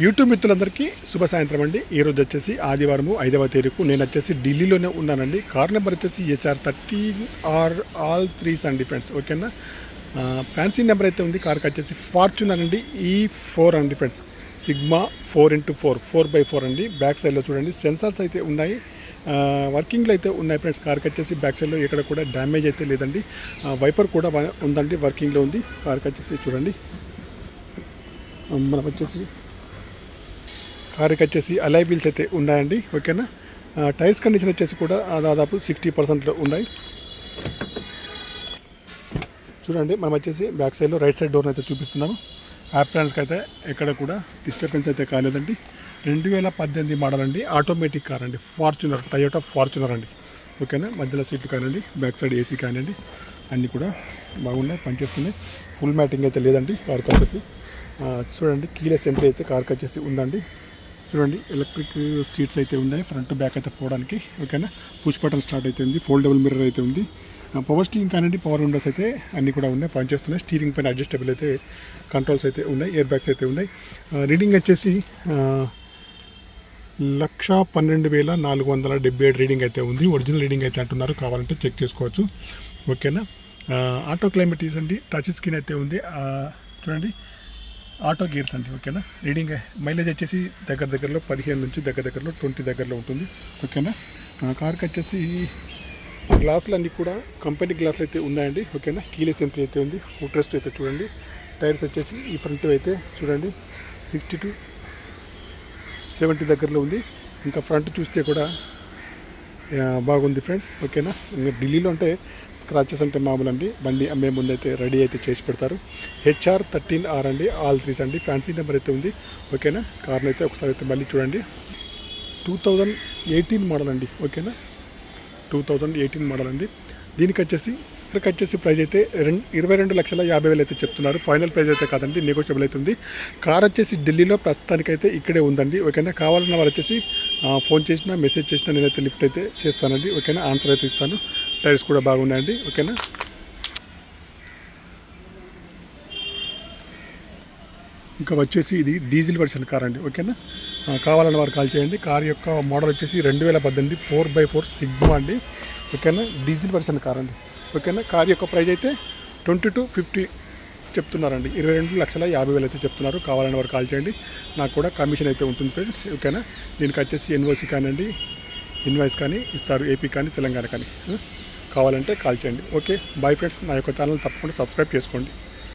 YouTube మిత్రులందరికీ శుభ సాయంత్రం అండి. ఈరోజు వచ్చేసి ఆదివారం 5వ తేదీకు నేను వచ్చేసి ఢిల్లీలోనే ఉన్నానండి. కార్ నెంబర్ వచ్చేసి HR13R ఆల్ 3s అండి ఫ్రెండ్స్. ఓకేనా, ఫ్యాన్సీ నెంబర్ అయితే ఉంది. కార్కి వచ్చేసి ఫార్చునర్ అండి, E4 అండి ఫ్రెండ్స్. సిగ్మా 4x4 4x4 అండి. బ్యాక్ సైడ్లో చూడండి సెన్సార్స్ అయితే ఉన్నాయి, వర్కింగ్లో అయితే ఉన్నాయి ఫ్రెండ్స్. కార్కి వచ్చేసి బ్యాక్ సైడ్లో ఎక్కడ కూడా డ్యామేజ్ అయితే లేదండి. వైపర్ కూడా ఉందండి, వర్కింగ్లో ఉంది. కార్కి వచ్చేసి చూడండి, మనం వచ్చేసి కార్కి వచ్చేసి అలాయ్ వీల్స్ అయితే ఉన్నాయండి. ఓకేనా, టైర్స్ కండిషన్ వచ్చేసి కూడా దాదాపు 60% ఉన్నాయి. చూడండి, మనం వచ్చేసి బ్యాక్ సైడ్లో రైట్ సైడ్ డోర్ని అయితే చూపిస్తున్నాము. యాప్రాన్స్కి అయితే ఎక్కడ కూడా డిస్టర్బెన్స్ అయితే కాలేదండి. 2018 మోడల్ అండి, ఆటోమేటిక్ కార్ అండి. ఫార్చునర్, టయోటా ఫార్చునర్ అండి. ఓకేనా, మధ్యలో సీట్లు కానండి, బ్యాక్ సైడ్ ఏసీ కానండి, అన్నీ కూడా బాగున్నాయి, పనిచేస్తున్నాయి. ఫుల్ మ్యాటింగ్ అయితే లేదండి కార్కి వచ్చేసి. చూడండి, కీలెస్ ఎంట్రీ అయితే కార్కి వచ్చేసి ఉందండి. చూడండి, ఎలక్ట్రిక్ సీట్స్ అయితే ఉన్నాయి, ఫ్రంట్ బ్యాక్ అయితే పోవడానికి. ఓకేనా, పుష్ బటన్ స్టార్ట్ అయితే ఉంది, ఫోల్డబుల్ మిర్రర్ అయితే ఉంది, పవర్ స్టీరింగ్ కానివ్వండి, పవర్ విండోస్ అయితే అన్నీ కూడా ఉన్నాయి, పనిచేస్తున్నాయి. స్టీరింగ్ పైన అడ్జస్టబుల్ అయితే కంట్రోల్స్ అయితే ఉన్నాయి, ఇయర్ బ్యాగ్స్ అయితే ఉన్నాయి. రీడింగ్ వచ్చేసి 112,477 రీడింగ్ అయితే ఉంది. ఒరిజినల్ రీడింగ్ అయితే అంటున్నారు, కావాలంటే చెక్ చేసుకోవచ్చు. ఓకేనా, ఆటో క్లైమేట్ అండి, టచ్ స్క్రీన్ అయితే ఉంది. చూడండి, ఆటో గేర్స్ అండి. ఓకేనా, రీడింగ్ మైలేజ్ వచ్చేసి దగ్గరలో 15 నుంచి దగ్గరలో 20 దగ్గరలో ఉంటుంది. ఓకేనా, కార్కి వచ్చేసి గ్లాసులు అన్నీ కూడా కంపెనీ గ్లాసులు అయితే ఉన్నాయండి. ఓకేనా, కీలెస్ ఎంట్రీ అయితే ఉంది. ఫుట్ రెస్ట్ అయితే చూడండి. టైర్స్ వచ్చేసి ఈ ఫ్రంట్ అయితే చూడండి 60 to 70 దగ్గరలో ఉంది. ఇంకా ఫ్రంట్ చూస్తే కూడా బాగుంది ఫ్రెండ్స్. ఓకేనా, ఇంకా ఢిల్లీలో అంటే స్క్రాచెస్ అంటే మామూలు అండి, బండి అమ్మే ముందు అయితే రెడీ అయితే చేసి పెడతారు. HR13R అండి, ఆల్ 3s అండి, ఫ్యాన్సీ నెంబర్ అయితే ఉంది. ఓకేనా, కార్ని అయితే ఒకసారి అయితే మళ్ళీ చూడండి. 2018 మోడల్ అండి. ఓకేనా, 2018 మోడల్ అండి. దీనికి వచ్చేసి ఇక్కడికి వచ్చేసి ప్రైస్ అయితే 22,50,000 అయితే చెప్తున్నారు. ఫైనల్ ప్రైస్ అయితే కాదండి, నెగోషియబుల్ అయితే ఉంది. కార్ వచ్చేసి ఢిల్లీలో ప్రస్తుతానికైతే ఇక్కడే ఉందండి. ఓకేనా, కావాలన్న వాళ్ళు వచ్చేసి ఫోన్ చేసినా మెసేజ్ చేసినా నేనైతే లిఫ్ట్ అయితే చేస్తానండి. ఓకేనా, ఆన్సర్ అయితే ఇస్తాను. టైర్స్ కూడా బాగున్నాయండి. ఓకేనా, ఇంకా వచ్చేసి ఇది డీజిల్ వర్షన్ కార్ అండి. ఓకేనా, కావాలన్న వారు కాల్ చేయండి. కార్ యొక్క మోడల్ వచ్చేసి 2018 4x4 సిగ్మా అండి. ఓకేనా, డీజిల్ వర్షన్ కార్ అండి. ఓకేనా, కార్ యొక్క ప్రైస్ అయితే 22,50 చెప్తున్నారండి. 22,50,000 అయితే చెప్తున్నారు. కావాలన్న వారు కాల్ చేయండి. నాకు కూడా కమిషన్ అయితే ఉంటుంది ఫ్రెండ్స్. ఓకేనా, దీనికి వచ్చేసి ఎన్ఓసి కానివ్వండి, ఇన్వాయిస్ కానీ ఇస్తారు, ఏపీ కానీ తెలంగాణ కానీ. కావాలంటే కాల్ చేయండి. Okay, bye friends. నా యొక్క ఛానల్ తప్పకుండా సబ్స్క్రైబ్ చేసుకోండి.